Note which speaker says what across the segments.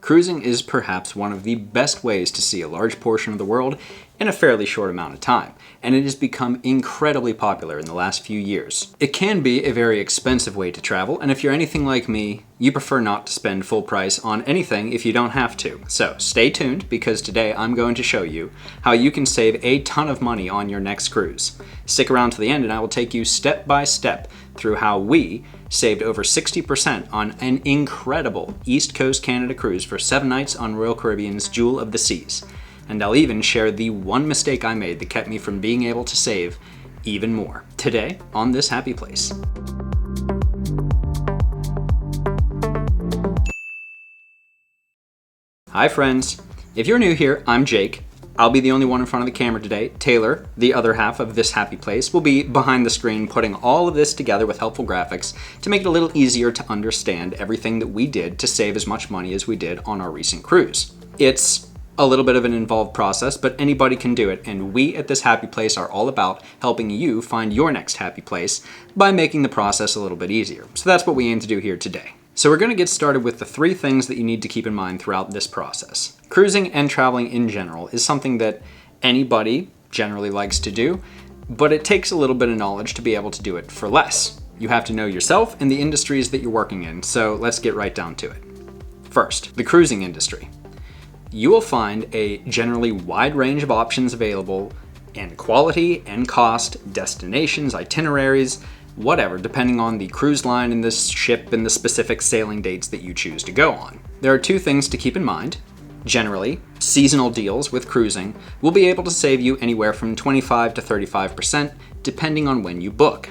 Speaker 1: cruising is perhaps one of the best ways to see a large portion of the world in a fairly short amount of time, and it has become incredibly popular in the last few years. It can be a very expensive way to travel, and if you're anything like me, you prefer not to spend full price on anything if you don't have to. So stay tuned, because today I'm going to show you how you can save a ton of money on your next cruise. Stick around to the end and I will take you step by step through how we saved over 60% on an incredible East Coast Canada cruise for 7 nights on Royal Caribbean's Jewel of the Seas. And I'll even share the one mistake I made that kept me from being able to save even more. Today on This Happy Place. Hi friends, if you're new here, I'm Jake. I'll be the only one in front of the camera today. Taylor, the other half of This Happy Place, will be behind the screen putting all of this together with helpful graphics to make it a little easier to understand everything that we did to save as much money as we did on our recent cruise. It's a little bit of an involved process, but anybody can do it, and we at This Happy Place are all about helping you find your next happy place by making the process a little bit easier. So that's what we aim to do here today. So we're going to get started with the 3 things that you need to keep in mind throughout this process. Cruising and traveling in general is something that anybody generally likes to do, but it takes a little bit of knowledge to be able to do it for less. You have to know yourself and the industries that you're working in, so let's get right down to it. First, the cruising industry. You will find a generally wide range of options available in quality and cost, destinations, itineraries, whatever, depending on the cruise line and the ship and the specific sailing dates that you choose to go on. There are 2 things to keep in mind. Generally, seasonal deals with cruising will be able to save you anywhere from 25 to 35%, depending on when you book.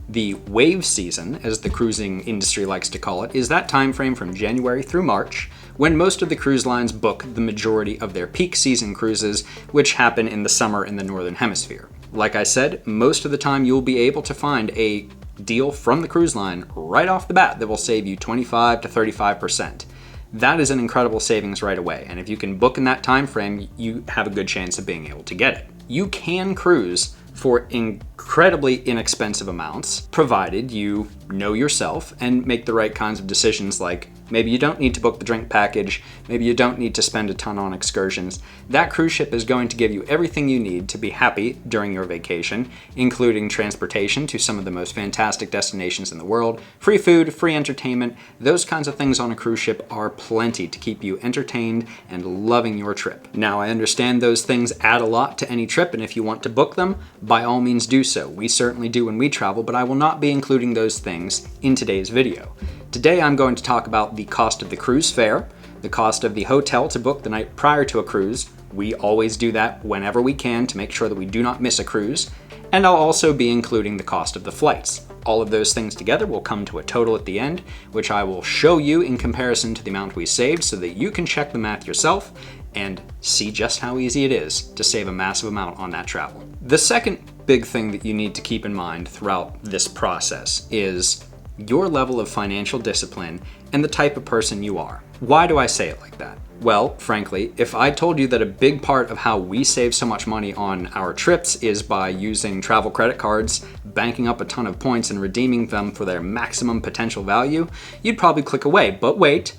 Speaker 1: The wave season, as the cruising industry likes to call it, is that time frame from January through March, when most of the cruise lines book the majority of their peak season cruises, which happen in the summer in the Northern Hemisphere. Like I said, most of the time you'll be able to find a deal from the cruise line right off the bat that will save you 25 to 35%. That is an incredible savings right away, and if you can book in that time frame, you have a good chance of being able to get it. You can cruise for incredibly inexpensive amounts, provided you know yourself and make the right kinds of decisions, like maybe you don't need to book the drink package, maybe you don't need to spend a ton on excursions. That cruise ship is going to give you everything you need to be happy during your vacation, including transportation to some of the most fantastic destinations in the world, free food, free entertainment. Those kinds of things on a cruise ship are plenty to keep you entertained and loving your trip. Now, I understand those things add a lot to any trip, and if you want to book them, by all means do so. We certainly do when we travel, but I will not be including those things in today's video. Today I'm going to talk about the cost of the cruise fare, the cost of the hotel to book the night prior to a cruise. We always do that whenever we can to make sure that we do not miss a cruise. And I'll also be including the cost of the flights. All of those things together will come to a total at the end, which I will show you in comparison to the amount we saved so that you can check the math yourself and see just how easy it is to save a massive amount on that travel. The second big thing that you need to keep in mind throughout this process is your level of financial discipline and the type of person you are. Why do I say it like that? Well, frankly, if I told you that a big part of how we save so much money on our trips is by using travel credit cards, banking up a ton of points and redeeming them for their maximum potential value, you'd probably click away. But wait,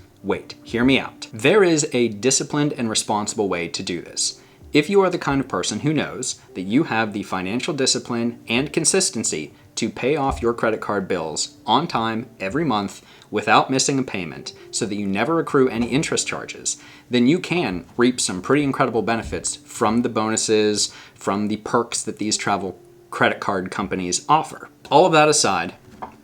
Speaker 1: hear me out. There is a disciplined and responsible way to do this. If you are the kind of person who knows that you have the financial discipline and consistency to pay off your credit card bills on time every month without missing a payment so that you never accrue any interest charges, then you can reap some pretty incredible benefits from the bonuses, from the perks that these travel credit card companies offer. All of that aside,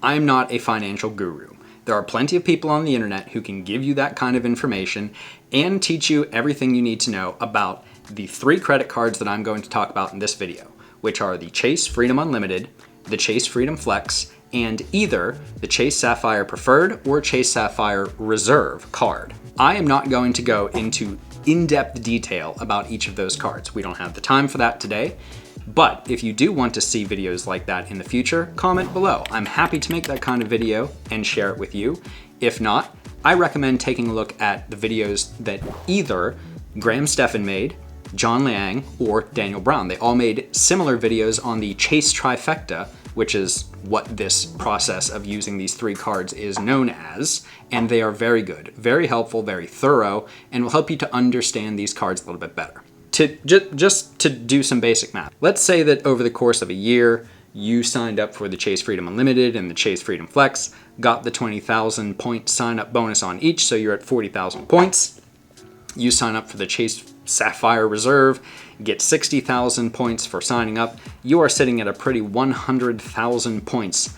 Speaker 1: I'm not a financial guru. There are plenty of people on the internet who can give you that kind of information and teach you everything you need to know about the 3 credit cards that I'm going to talk about in this video, which are the Chase Freedom Unlimited, the Chase Freedom Flex, and either the Chase Sapphire Preferred or Chase Sapphire Reserve card. I am not going to go into in-depth detail about each of those cards. We don't have the time for that today, but if you do want to see videos like that in the future, comment below. I'm happy to make that kind of video and share it with you. If not, I recommend taking a look at the videos that either Graham Stephan made, John Liang, or Daniel Brown. They all made similar videos on the Chase Trifecta which is what this process of using these 3 cards is known as, and they are very good, very helpful, very thorough, and will help you to understand these cards a little bit better. Just to do some basic math, let's say that over the course of a year, you signed up for the Chase Freedom Unlimited and the Chase Freedom Flex, got the 20,000 point sign up bonus on each, so you're at 40,000 points. You sign up for the Chase Sapphire Reserve, get 60,000 points for signing up. You are sitting at a pretty 100,000 points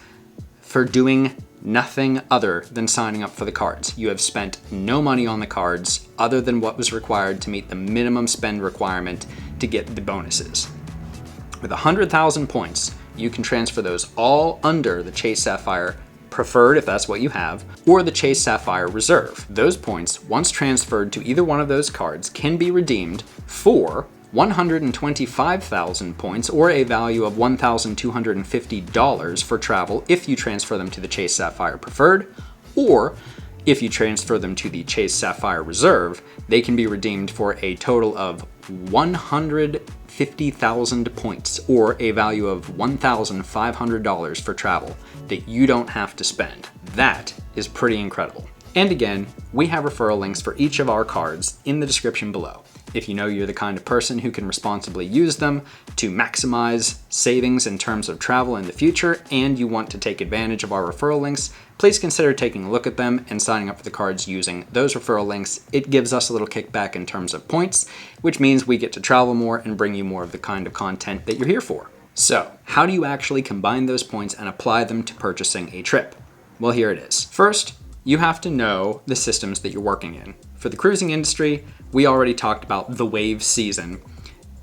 Speaker 1: for doing nothing other than signing up for the cards. You have spent no money on the cards other than what was required to meet the minimum spend requirement to get the bonuses. With 100,000 points, you can transfer those all under the Chase Sapphire Preferred, if that's what you have, or the Chase Sapphire Reserve. Those points, once transferred to either one of those cards, can be redeemed for 125,000 points, or a value of $1,250 for travel if you transfer them to the Chase Sapphire Preferred, or if you transfer them to the Chase Sapphire Reserve, they can be redeemed for a total of 150,000 points, or a value of $1,500 for travel that you don't have to spend. That is pretty incredible. And again, we have referral links for each of our cards in the description below. If you know you're the kind of person who can responsibly use them to maximize savings in terms of travel in the future, and you want to take advantage of our referral links, please consider taking a look at them and signing up for the cards using those referral links. It gives us a little kickback in terms of points, which means we get to travel more and bring you more of the kind of content that you're here for. So, how do you actually combine those points and apply them to purchasing a trip? Well, here it is. First, you have to know the systems that you're working in. For the cruising industry, we already talked about the wave season.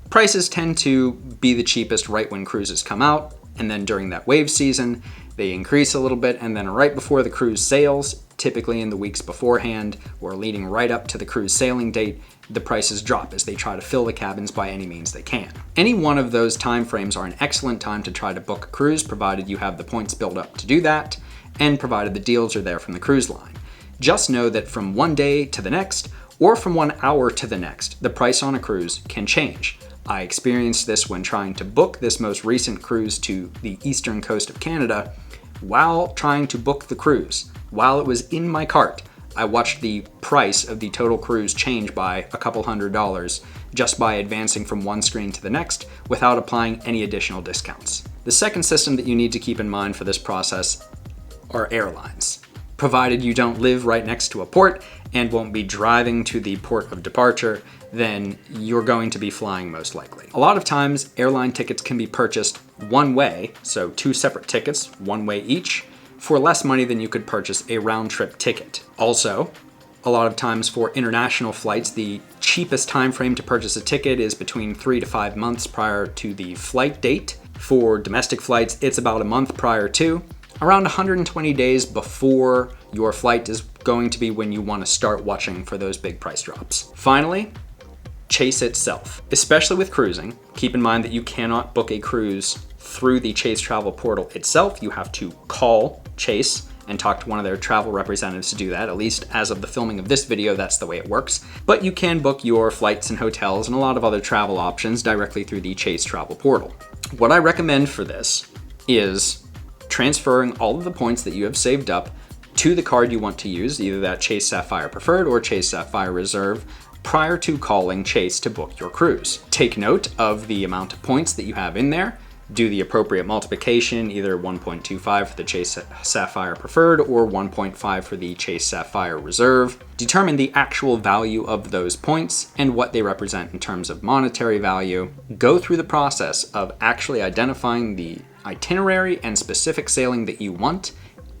Speaker 1: Prices tend to be the cheapest right when cruises come out, and then during that wave season, they increase a little bit, and then right before the cruise sails, typically in the weeks beforehand or leading right up to the cruise sailing date, the prices drop as they try to fill the cabins by any means they can. Any one of those time frames are an excellent time to try to book a cruise, provided you have the points built up to do that, and provided the deals are there from the cruise line. Just know that from one day to the next, or from 1 hour to the next, the price on a cruise can change. I experienced this when trying to book this most recent cruise to the eastern coast of Canada. While trying to book the cruise, while it was in my cart, I watched the price of the total cruise change by a couple $100 just by advancing from one screen to the next without applying any additional discounts. The second system that you need to keep in mind for this process are airlines. Provided you don't live right next to a port and won't be driving to the port of departure, then you're going to be flying most likely. A lot of times, airline tickets can be purchased one way, so 2 separate tickets, one way each, for less money than you could purchase a round-trip ticket. Also, a lot of times for international flights, the cheapest time frame to purchase a ticket is between 3 to 5 months prior to the flight date. For domestic flights, it's about a month prior to. Around 120 days before your flight is going to be when you want to start watching for those big price drops. Finally, Chase itself. Especially with cruising, keep in mind that you cannot book a cruise through the Chase travel portal itself. You have to call Chase and talk to one of their travel representatives to do that. At least as of the filming of this video, that's the way it works. But you can book your flights and hotels and a lot of other travel options directly through the Chase travel portal. What I recommend for this is transferring all of the points that you have saved up to the card you want to use, either that Chase Sapphire Preferred or Chase Sapphire Reserve, prior to calling Chase to book your cruise. Take note of the amount of points that you have in there. Do the appropriate multiplication, either 1.25 for the Chase Sapphire Preferred or 1.5 for the Chase Sapphire Reserve. Determine the actual value of those points and what they represent in terms of monetary value. Go through the process of actually identifying the itinerary and specific sailing that you want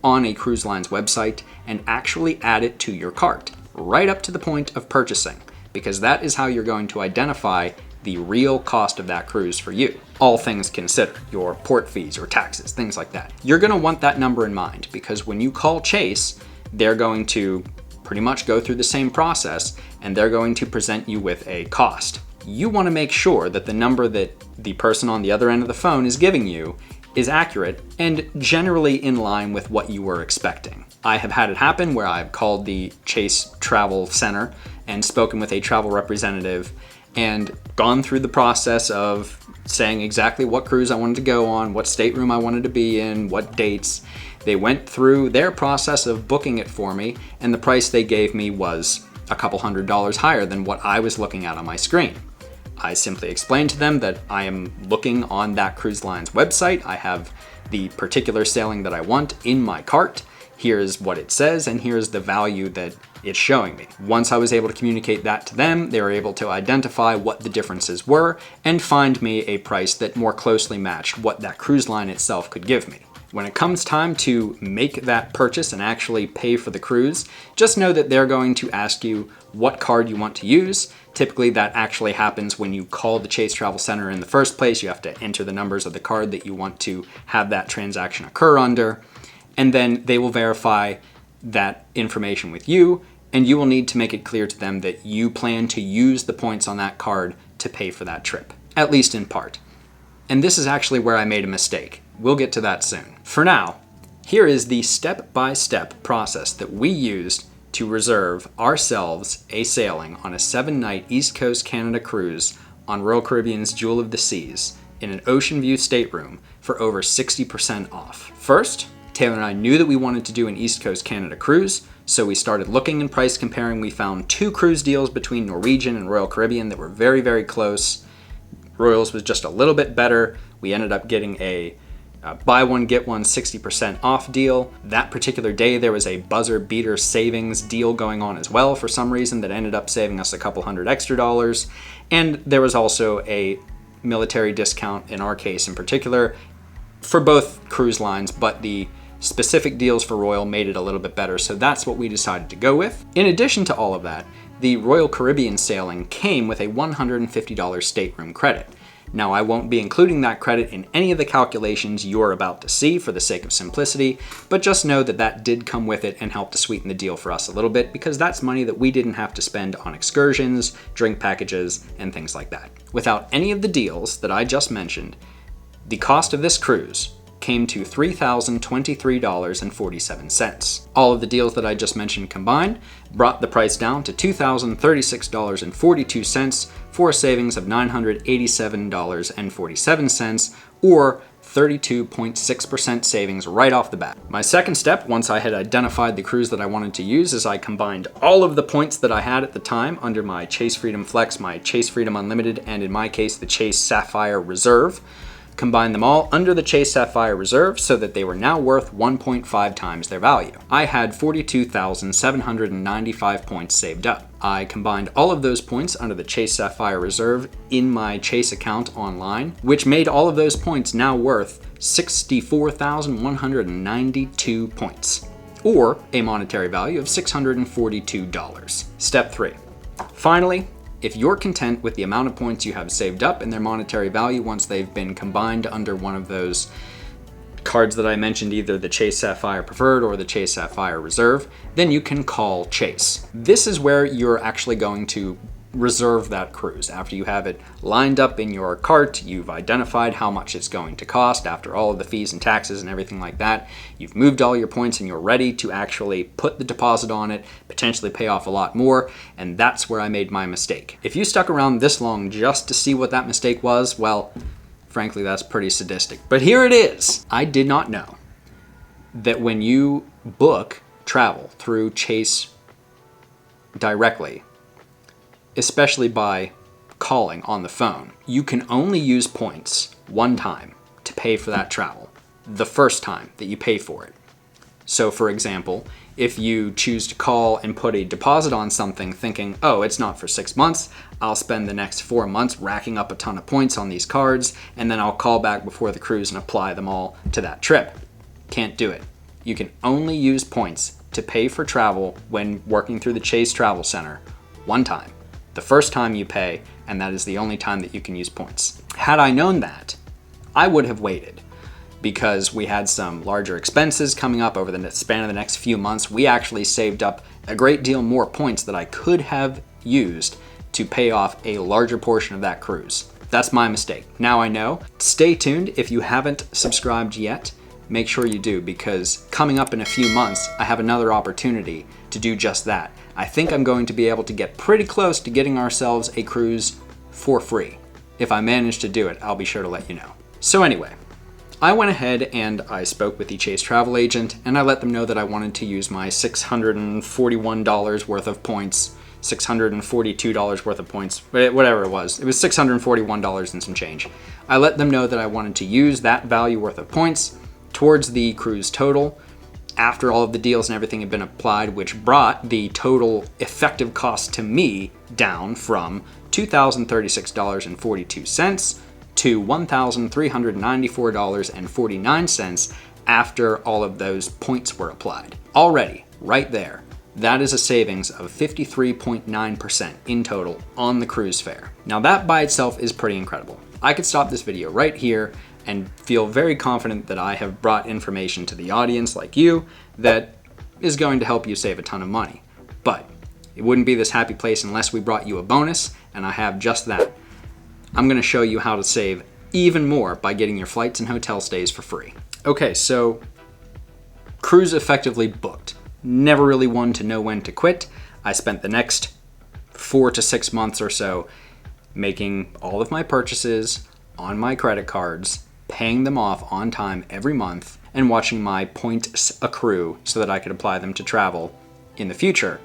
Speaker 1: on a cruise line's website and actually add it to your cart, right up to the point of purchasing, because that is how you're going to identify the real cost of that cruise for you. All things considered, your port fees or taxes, things like that. You're gonna want that number in mind, because when you call Chase, they're going to pretty much go through the same process and they're going to present you with a cost. You wanna make sure that the number that the person on the other end of the phone is giving you is accurate and generally in line with what you were expecting. I have had it happen where I've called the Chase Travel Center and spoken with a travel representative, and gone through the process of saying exactly what cruise I wanted to go on, what stateroom I wanted to be in, what dates. They went through their process of booking it for me, and the price they gave me was a couple $100 higher than what I was looking at on my screen. I simply explained to them that I am looking on that cruise line's website. I have the particular sailing that I want in my cart. Here's what it says, and here's the value that it's showing me. Once I was able to communicate that to them, they were able to identify what the differences were and find me a price that more closely matched what that cruise line itself could give me. When it comes time to make that purchase and actually pay for the cruise, just know that they're going to ask you what card you want to use. Typically that actually happens when you call the Chase Travel Center in the first place. You have to enter the numbers of the card that you want to have that transaction occur under, and then they will verify that information with you, and you will need to make it clear to them that you plan to use the points on that card to pay for that trip, at least in part. And this is actually where I made a mistake. We'll get to that soon. For now, here is the step-by-step process that we used to reserve ourselves a sailing on a 7-night East Coast Canada cruise on Royal Caribbean's Jewel of the Seas in an ocean view stateroom for over 60% off. First, Taylor and I knew that we wanted to do an East Coast Canada cruise, so we started looking and price comparing. We found 2 cruise deals between Norwegian and Royal Caribbean that were very, very close. Royals was just a little bit better. We ended up getting a buy one, get one 60% off deal. That particular day, there was a buzzer beater savings deal going on as well for some reason that ended up saving us a couple $100 extra. And there was also a military discount in our case in particular for both cruise lines, but the specific deals for Royal made it a little bit better, so that's what we decided to go with. In addition to all of that, the Royal Caribbean sailing came with a $150 stateroom credit. Now, I won't be including that credit in any of the calculations you're about to see for the sake of simplicity, but just know that that did come with it and helped to sweeten the deal for us a little bit, because that's money that we didn't have to spend on excursions, drink packages, and things like that. Without any of the deals that I just mentioned, the cost of this cruise came to $3,023.47. All of the deals that I just mentioned combined brought the price down to $2,036.42 for a savings of $987.47, or 32.6% savings right off the bat. My second step, once I had identified the cruise that I wanted to use, is I combined all of the points that I had at the time under my Chase Freedom Flex, my Chase Freedom Unlimited, and in my case, the Chase Sapphire Reserve. Combine them all under the Chase Sapphire Reserve so that they were now worth 1.5 times their value. I had 42,795 points saved up. I combined all of those points under the Chase Sapphire Reserve in my Chase account online, which made all of those points now worth 64,192 points, or a monetary value of $642. Step 3. Finally, if you're content with the amount of points you have saved up and their monetary value once they've been combined under one of those cards that I mentioned, either the Chase Sapphire Preferred or the Chase Sapphire Reserve, then you can call Chase. This is where you're actually going to reserve that cruise. After you have it lined up in your cart, you've identified how much it's going to cost after all of the fees and taxes and everything like that. You've moved all your points and you're ready to actually put the deposit on it, potentially pay off a lot more, and that's where I made my mistake. If you stuck around this long just to see what that mistake was, well, frankly, that's pretty sadistic. But here it is. I did not know that when you book travel through Chase directly, especially by calling on the phone, you can only use points one time to pay for that travel, the first time that you pay for it. So for example, if you choose to call and put a deposit on something thinking, oh, it's not for 6 months, I'll spend the next 4 months racking up a ton of points on these cards, and then I'll call back before the cruise and apply them all to that trip. Can't do it. You can only use points to pay for travel when working through the Chase Travel Center one time. The first time you pay, and that is the only time that you can use points. Had I known that, I would have waited, because we had some larger expenses coming up over the span of the next few months. We actually saved up a great deal more points that I could have used to pay off a larger portion of that cruise. That's my mistake. Now I know. Stay tuned. If you haven't subscribed yet, make sure you do, because coming up in a few months, I have another opportunity to do just that. I think I'm going to be able to get pretty close to getting ourselves a cruise for free. If I manage to do it, I'll be sure to let you know. So anyway, I went ahead and I spoke with the Chase travel agent, and I let them know that I wanted to use my $641 worth of points, $642 worth of points, whatever it was. It was $641 and some change. I let them know that I wanted to use that value worth of points towards the cruise total after all of the deals and everything had been applied, which brought the total effective cost to me down from $2,036.42 to $1,394.49 after all of those points were applied. Already, right there, that is a savings of 53.9% in total on the cruise fare. Now that by itself is pretty incredible. I could stop this video right here and feel very confident that I have brought information to the audience like you that is going to help you save a ton of money. But it wouldn't be this happy place unless we brought you a bonus, and I have just that. I'm going to show you how to save even more by getting your flights and hotel stays for free. Okay, so cruise effectively booked. Never really one to know when to quit. I spent the next 4 to 6 months or so making all of my purchases on my credit cards, paying them off on time every month, and watching my points accrue so that I could apply them to travel in the future.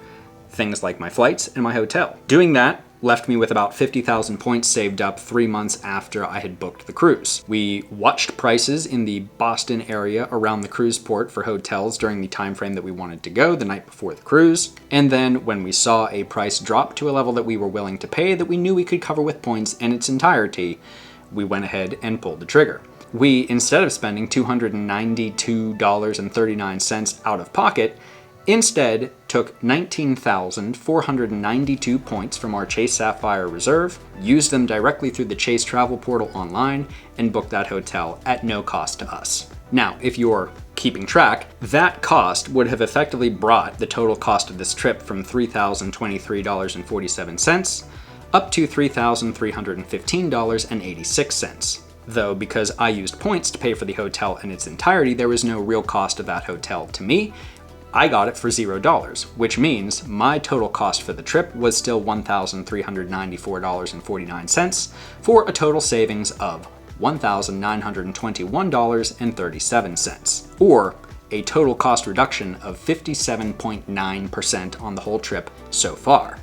Speaker 1: Things like my flights and my hotel. Doing that left me with about 50,000 points saved up 3 months after I had booked the cruise. We watched prices in the Boston area around the cruise port for hotels during the time frame that we wanted to go the night before the cruise. And then when we saw a price drop to a level that we were willing to pay that we knew we could cover with points in its entirety, we went ahead and pulled the trigger. We, instead of spending $292.39 out of pocket, instead took 19,492 points from our Chase Sapphire Reserve, used them directly through the Chase travel portal online, and booked that hotel at no cost to us. Now, if you're keeping track, that cost would have effectively brought the total cost of this trip from $3,023.47 up to $3,315.86. Though because I used points to pay for the hotel in its entirety, there was no real cost of that hotel to me. I got it for $0, which means my total cost for the trip was still $1,394.49 for a total savings of $1,921.37, or a total cost reduction of 57.9% on the whole trip so far.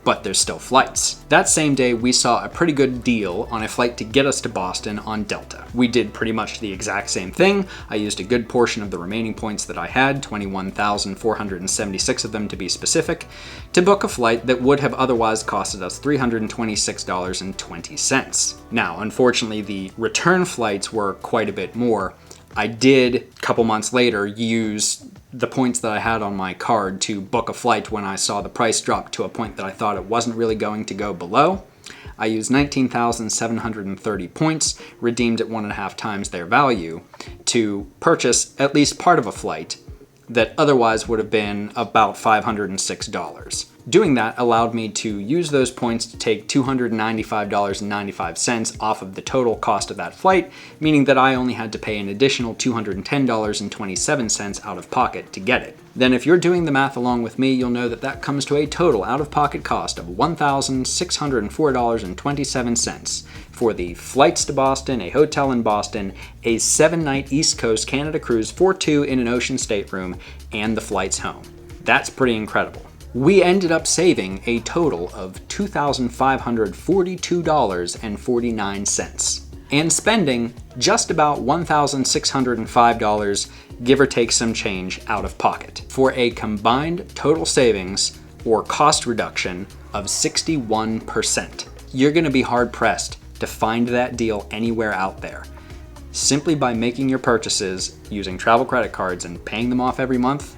Speaker 1: But there's still flights. That same day, we saw a pretty good deal on a flight to get us to Boston on Delta. We did pretty much the exact same thing. I used a good portion of the remaining points that I had, 21,476 of them to be specific, to book a flight that would have otherwise costed us $326.20. Now, unfortunately, the return flights were quite a bit more. I did, a couple months later, use the points that I had on my card to book a flight when I saw the price drop to a point that I thought it wasn't really going to go below. I used 19,730 points, redeemed at 1.5 times their value, to purchase at least part of a flight that otherwise would have been about $506. Doing that allowed me to use those points to take $295.95 off of the total cost of that flight, meaning that I only had to pay an additional $210.27 out of pocket to get it. Then if you're doing the math along with me, you'll know that that comes to a total out-of-pocket cost of $1,604.27 for the flights to Boston, a hotel in Boston, a 7-night East Coast Canada cruise for 2 in an ocean stateroom, and the flights home. That's pretty incredible. We ended up saving a total of $2,542.49 and spending just about $1,605, give or take some change, out of pocket, for a combined total savings or cost reduction of 61%. You're going to be hard-pressed to find that deal anywhere out there. Simply by making your purchases using travel credit cards and paying them off every month,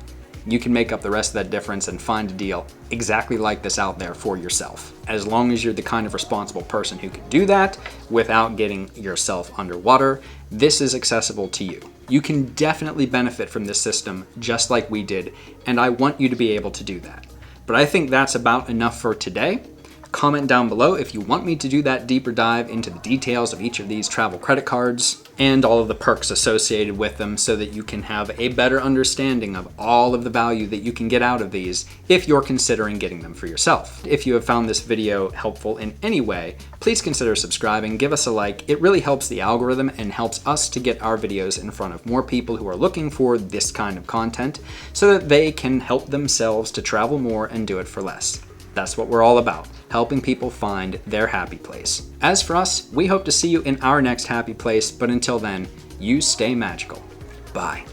Speaker 1: you can make up the rest of that difference and find a deal exactly like this out there for yourself. As long as you're the kind of responsible person who can do that without getting yourself underwater, this is accessible to you. You can definitely benefit from this system just like we did, and I want you to be able to do that. But I think that's about enough for today. Comment down below if you want me to do that deeper dive into the details of each of these travel credit cards. and all of the perks associated with them so that you can have a better understanding of all of the value that you can get out of these if you're considering getting them for yourself. If you have found this video helpful in any way, please consider subscribing, give us a like. It really helps the algorithm and helps us to get our videos in front of more people who are looking for this kind of content so that they can help themselves to travel more and do it for less. That's what we're all about, helping people find their happy place. As for us, we hope to see you in our next happy place, but until then, you stay magical. Bye.